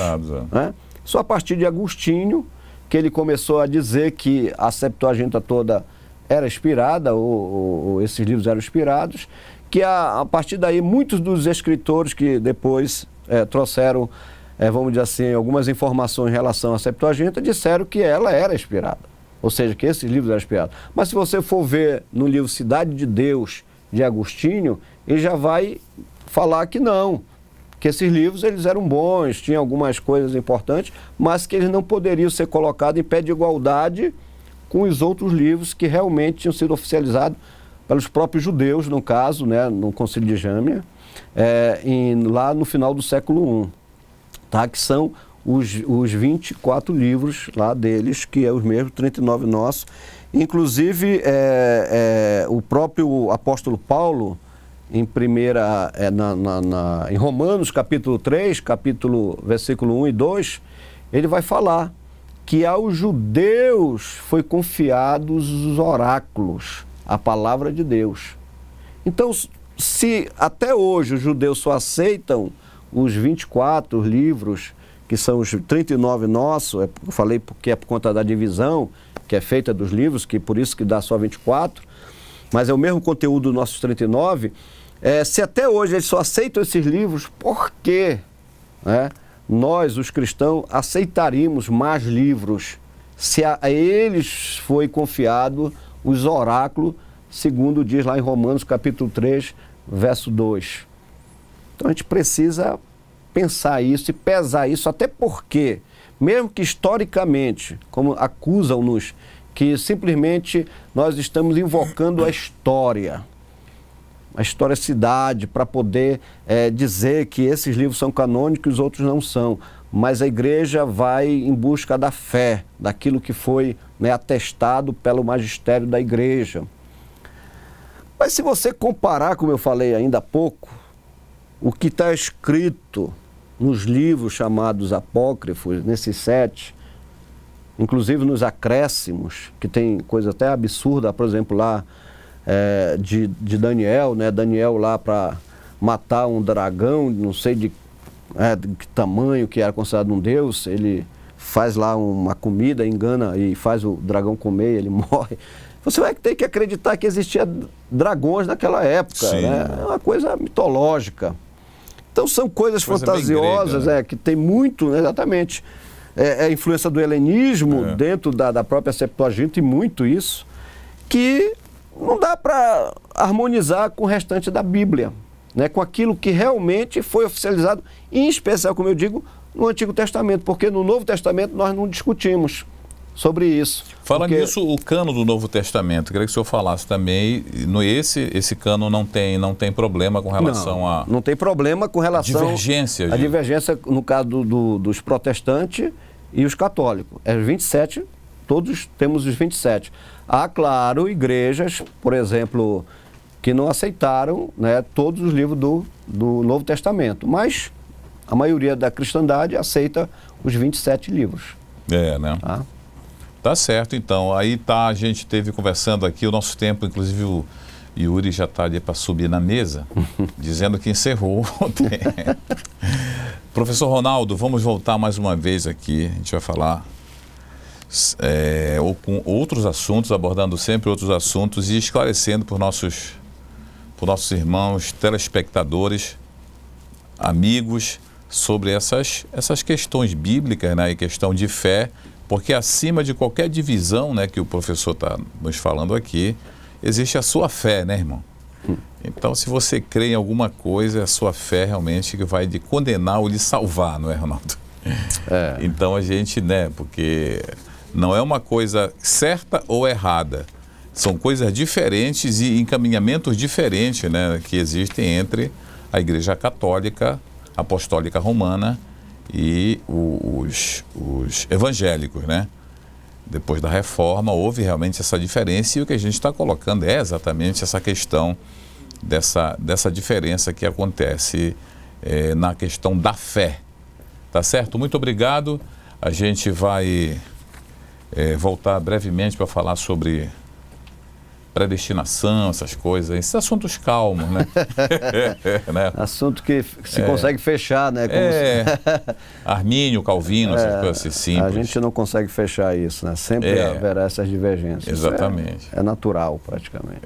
Né? Só a partir de Agostinho, que ele começou a dizer que a Septuaginta toda era inspirada, ou esses livros eram inspirados, que a partir daí muitos dos escritores que depois trouxeram, vamos dizer assim, algumas informações em relação à Septuaginta, disseram que ela era inspirada, ou seja, que esses livros eram inspirados. Mas se você for ver no livro Cidade de Deus, de Agostinho, ele já vai falar que não, que esses livros eles eram bons, tinham algumas coisas importantes, mas que eles não poderiam ser colocados em pé de igualdade com os outros livros que realmente tinham sido oficializados pelos próprios judeus, no caso, né, no Concílio de Jâmia, lá no final do século I, tá? Que são os 24 livros lá deles, que é os mesmos 39 nossos. Inclusive, o próprio apóstolo Paulo, em Romanos capítulo 3, versículo 1 e 2, ele vai falar que aos judeus foi confiados os oráculos, a palavra de Deus. Então, se até hoje os judeus só aceitam os 24 livros, que são os 39 nossos, eu falei porque é por conta da divisão que é feita dos livros, que por isso que dá só 24, mas é o mesmo conteúdo dos nossos 39, se até hoje eles só aceitam esses livros, por quê? Nós, os cristãos, aceitaríamos mais livros se a eles foi confiado os oráculos, segundo diz lá em Romanos capítulo 3, verso 2. Então a gente precisa pensar isso e pesar isso, até porque, mesmo que historicamente, como acusam-nos, que simplesmente nós estamos invocando a historicidade, para poder dizer que esses livros são canônicos e os outros não são. Mas a igreja vai em busca da fé, daquilo que foi atestado pelo magistério da igreja. Mas se você comparar, como eu falei ainda há pouco, o que está escrito nos livros chamados apócrifos, nesses 7, inclusive nos acréscimos, que tem coisa até absurda, por exemplo, lá de Daniel, Daniel lá para matar um dragão, não sei de que tamanho, que era considerado um deus, ele faz lá uma comida, engana e faz o dragão comer, ele morre. Você vai ter que acreditar que existia dragões naquela época, é uma coisa mitológica. Então são coisas fantasiosas, grega, que tem muito, exatamente, a influência do helenismo dentro da própria Septuaginta, e muito isso, que não dá para harmonizar com o restante da Bíblia, com aquilo que realmente foi oficializado, em especial, como eu digo, no Antigo Testamento, porque no Novo Testamento nós não discutimos sobre isso. Falando nisso, o cano do Novo Testamento, queria que o senhor falasse também, esse cano não tem problema com relação a... Não tem problema com relação... Divergência. A divergência, no caso dos protestantes e os católicos. É 27, todos temos os 27. Há, claro, igrejas, por exemplo, que não aceitaram todos os livros do Novo Testamento, mas a maioria da cristandade aceita os 27 livros. Tá certo, então. Aí a gente teve conversando aqui, o nosso tempo, inclusive o Yuri já está ali para subir na mesa, dizendo que encerrou o tempo. Professor Ronaldo, vamos voltar mais uma vez aqui, a gente vai falar ou com outros assuntos, abordando sempre outros assuntos e esclarecendo por nossos irmãos telespectadores, amigos, sobre essas questões bíblicas, e questão de fé, porque acima de qualquer divisão, que o professor está nos falando aqui, existe a sua fé, irmão? Então, se você crê em alguma coisa, é a sua fé realmente que vai lhe condenar ou lhe salvar, não é, Ronaldo? Então, a gente, porque não é uma coisa certa ou errada, são coisas diferentes e encaminhamentos diferentes, que existem entre a Igreja Católica, Apostólica Romana e os evangélicos, Depois da reforma houve realmente essa diferença, e o que a gente está colocando é exatamente essa questão dessa diferença que acontece na questão da fé. Tá certo? Muito obrigado. A gente vai voltar brevemente para falar sobre predestinação, essas coisas, esses assuntos calmos, Assunto que se consegue fechar, Armínio, Calvino, essas coisas assim simples. A gente não consegue fechar isso, Sempre haverá essas divergências. Exatamente. É natural, praticamente.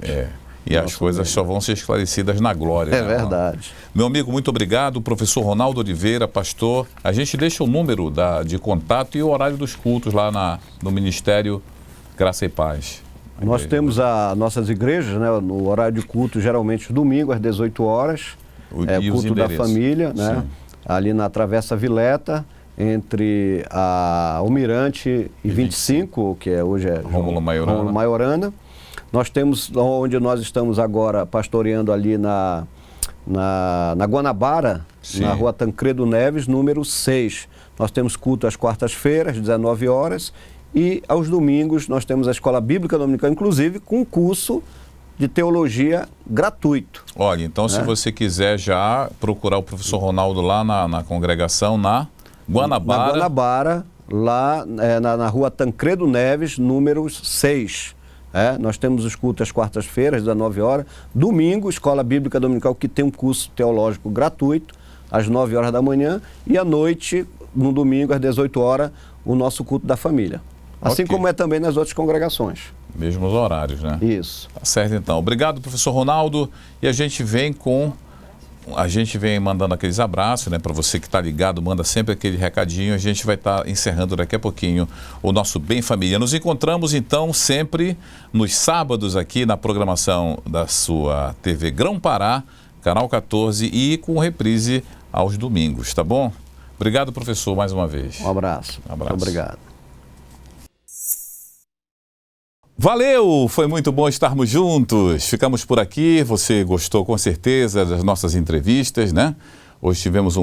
E as coisas só vão ser esclarecidas na glória. É verdade. Meu amigo, muito obrigado. Professor Ronaldo Oliveira, pastor. A gente deixa o número de contato e o horário dos cultos lá no Ministério Graça e Paz. Nós temos as nossas igrejas, no horário de culto, geralmente domingo às 18 horas. O culto da família, ali na Travessa Vileta, entre a Almirante e 25, que hoje é Rômulo Maiorana. Nós temos, onde nós estamos agora pastoreando ali na Guanabara, na Rua Tancredo Neves, número 6. Nós temos culto às quartas-feiras, 19 horas, e aos domingos nós temos a Escola Bíblica Dominical, inclusive com curso de teologia gratuito. Olha, então se você quiser já procurar o professor Ronaldo lá na congregação, na Guanabara. Na Guanabara, lá na rua Tancredo Neves, número 6. Nós temos os cultos às quartas-feiras, às 19 horas. Domingo, Escola Bíblica Dominical, que tem um curso teológico gratuito, às 9 horas da manhã. E à noite, no domingo, às 18 horas, o nosso culto da família. Assim como é também nas outras congregações. Mesmos horários, né? Isso. Tá certo, então. Obrigado, professor Ronaldo. E a gente vem mandando aqueles abraços, né? Para você que está ligado, manda sempre aquele recadinho. A gente vai estar encerrando daqui a pouquinho o nosso Bem Família. Nos encontramos, então, sempre nos sábados aqui na programação da sua TV Grão-Pará, canal 14, e com reprise aos domingos, tá bom? Obrigado, professor, mais uma vez. Um abraço. Muito obrigado. Valeu! Foi muito bom estarmos juntos. Ficamos por aqui. Você gostou com certeza das nossas entrevistas, né? Hoje tivemos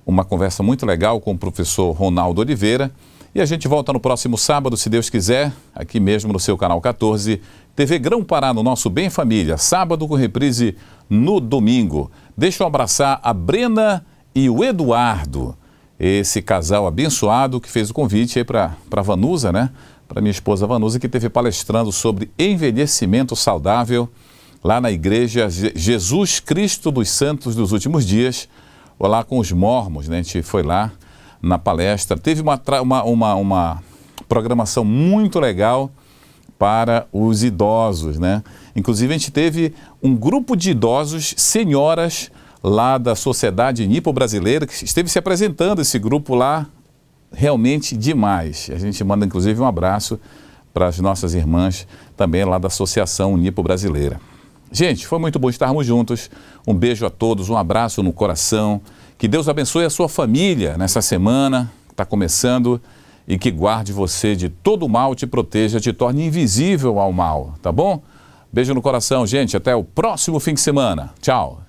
uma conversa muito legal com o professor Ronaldo Oliveira. E a gente volta no próximo sábado, se Deus quiser, aqui mesmo no seu canal 14, TV Grão-Pará, no nosso Bem Família. Sábado com reprise no domingo. Deixa eu abraçar a Brena e o Eduardo, esse casal abençoado que fez o convite aí para a Vanusa, né? Para minha esposa Vanusa, que esteve palestrando sobre envelhecimento saudável lá na igreja Jesus Cristo dos Santos dos Últimos Dias, lá com os mormons, né? A gente foi lá na palestra. Teve uma programação muito legal para os idosos, né? Inclusive a gente teve um grupo de idosos, senhoras lá da Sociedade Nipo-Brasileira, que esteve se apresentando, esse grupo lá, realmente demais. A gente manda inclusive um abraço para as nossas irmãs também lá da Associação Nipo-Brasileira. Gente, foi muito bom estarmos juntos. Um beijo a todos, um abraço no coração. Que Deus abençoe a sua família nessa semana que está começando e que guarde você de todo o mal, te proteja, te torne invisível ao mal, tá bom? Beijo no coração, gente. Até o próximo fim de semana. Tchau.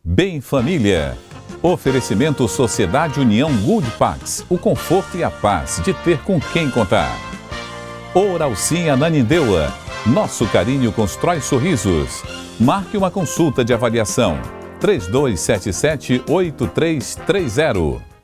Bem Família. Oferecimento Sociedade União Good Pax. O conforto e a paz de ter com quem contar. Oralcinha Ananindeua. Nosso carinho constrói sorrisos. Marque uma consulta de avaliação. 3277-8330.